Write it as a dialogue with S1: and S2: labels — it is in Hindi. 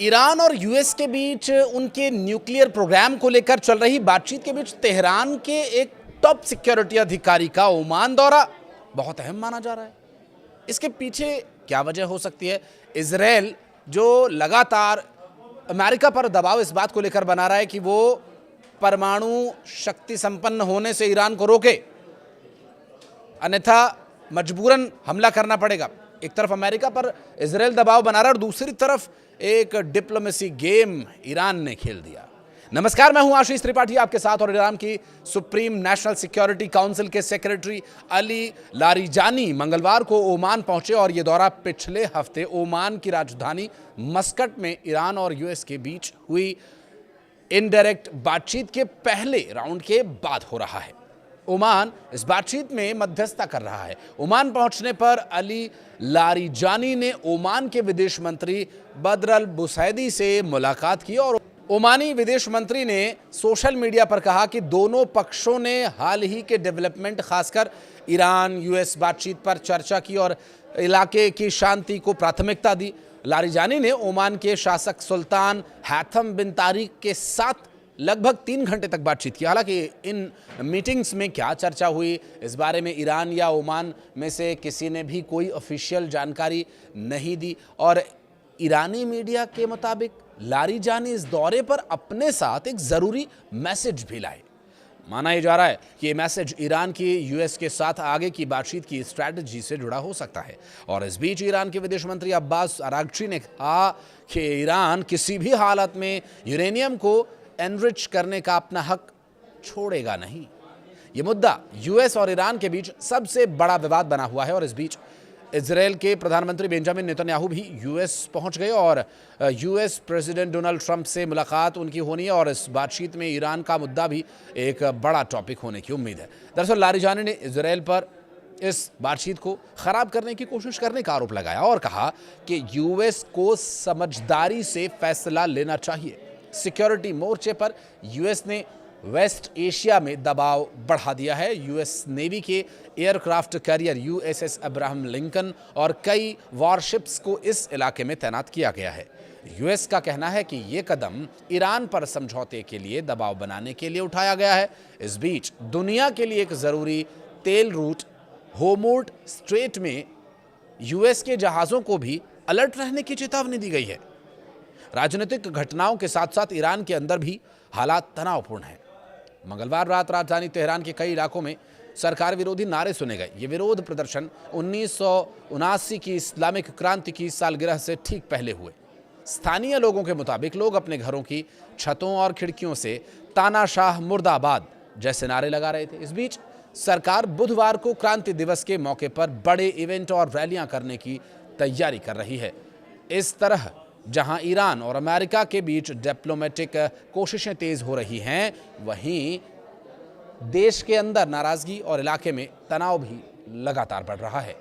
S1: ईरान और यूएस के बीच उनके न्यूक्लियर प्रोग्राम को लेकर चल रही बातचीत के बीच तेहरान के एक टॉप सिक्योरिटी अधिकारी का ओमान दौरा बहुत अहम माना जा रहा है। इसके पीछे क्या वजह हो सकती है? इजराइल जो लगातार अमेरिका पर दबाव इस बात को लेकर बना रहा है कि वो परमाणु शक्ति संपन्न होने से ईरान को रोके, अन्यथा मजबूरन हमला करना पड़ेगा। एक तरफ अमेरिका पर इजराइल दबाव बना रहा है और दूसरी तरफ एक डिप्लोमेसी गेम ईरान ने खेल दिया। नमस्कार, मैं हूं आशीष त्रिपाठी आपके साथ, और ईरान की सुप्रीम नेशनल सिक्योरिटी काउंसिल के सेक्रेटरी अली लारिजानी मंगलवार को ओमान पहुंचे और यह दौरा पिछले हफ्ते ओमान की राजधानी मस्कट में ईरान और यूएस के बीच हुई इनडायरेक्ट बातचीत के पहले राउंड के बाद हो रहा है। ओमान इस बातचीत में मध्यस्थता कर रहा है। ओमान पहुंचने पर अली लारिजानी ने ओमान के विदेश मंत्री बद्र अल बुसैदी से मुलाकात की और ओमानी विदेश मंत्री ने सोशल मीडिया पर कहा कि दोनों पक्षों ने हाल ही के डेवलपमेंट, खासकर ईरान यूएस बातचीत पर चर्चा की और इलाके की शांति को प्राथमिकता दी। लारिजानी ने ओमान के शासक सुल्तान हैथम बिन तारिक के साथ लगभग 3 घंटे तक बातचीत की। हालांकि इन मीटिंग्स में क्या चर्चा हुई, इस बारे में ईरान या ओमान में से किसी ने भी कोई ऑफिशियल जानकारी नहीं दी। और ईरानी मीडिया के मुताबिक लारिजानी इस दौरे पर अपने साथ एक ज़रूरी मैसेज भी लाए। माना यह जा रहा है कि ये मैसेज ईरान की यूएस के साथ आगे की बातचीत की स्ट्रैटेजी से जुड़ा हो सकता है। और इस बीच ईरान के विदेश मंत्री अब्बास अरागची ने कहा कि ईरान किसी भी हालत में यूरेनियम को एनरिच करने का अपना हक छोड़ेगा नहीं। ये मुद्दा यूएस और ईरान के बीच सबसे बड़ा विवाद बना हुआ है। और इस बीच इजराइल के प्रधानमंत्री बेंजामिन नेतन्याहू भी यूएस पहुंच गए और यूएस प्रेसिडेंट डोनाल्ड ट्रंप से मुलाकात उनकी होनी है। और इस बातचीत में ईरान का मुद्दा भी एक बड़ा टॉपिक होने की उम्मीद है। दरअसल लारिजानी ने इजराइल पर इस बातचीत को खराब करने की कोशिश करने का आरोप लगाया और कहा कि यूएस को समझदारी से फैसला लेना चाहिए। सिक्योरिटी मोर्चे पर यूएस ने वेस्ट एशिया में दबाव बढ़ा दिया है। यूएस नेवी के aircraft carrier USS Abraham Lincoln और कई वॉरशिप्स को इस इलाके में तैनात किया गया है। यूएस का कहना है कि ये कदम ईरान पर समझौते के लिए दबाव बनाने के लिए उठाया गया है। इस बीच दुनिया के लिए एक ज़रूरी तेल रूट होर्मुज़ स्ट्रेट में यूएस के जहाज़ों को भी अलर्ट रहने की चेतावनी दी गई है। राजनीतिक घटनाओं के साथ साथ ईरान के अंदर भी हालात तनावपूर्ण हैं। मंगलवार रात राजधानी तेहरान के कई इलाकों में सरकार विरोधी नारे सुने गए। ये विरोध प्रदर्शन 1979 की इस्लामिक क्रांति की सालगिरह से ठीक पहले हुए। स्थानीय लोगों के मुताबिक लोग अपने घरों की छतों और खिड़कियों से तानाशाह मुर्दाबाद जैसे नारे लगा रहे थे। इस बीच सरकार बुधवार को क्रांति दिवस के मौके पर बड़े इवेंट और रैलियां करने की तैयारी कर रही है। इस तरह जहां ईरान और अमेरिका के बीच डिप्लोमेटिक कोशिशें तेज हो रही हैं, वहीं देश के अंदर नाराजगी और इलाके में तनाव भी लगातार बढ़ रहा है।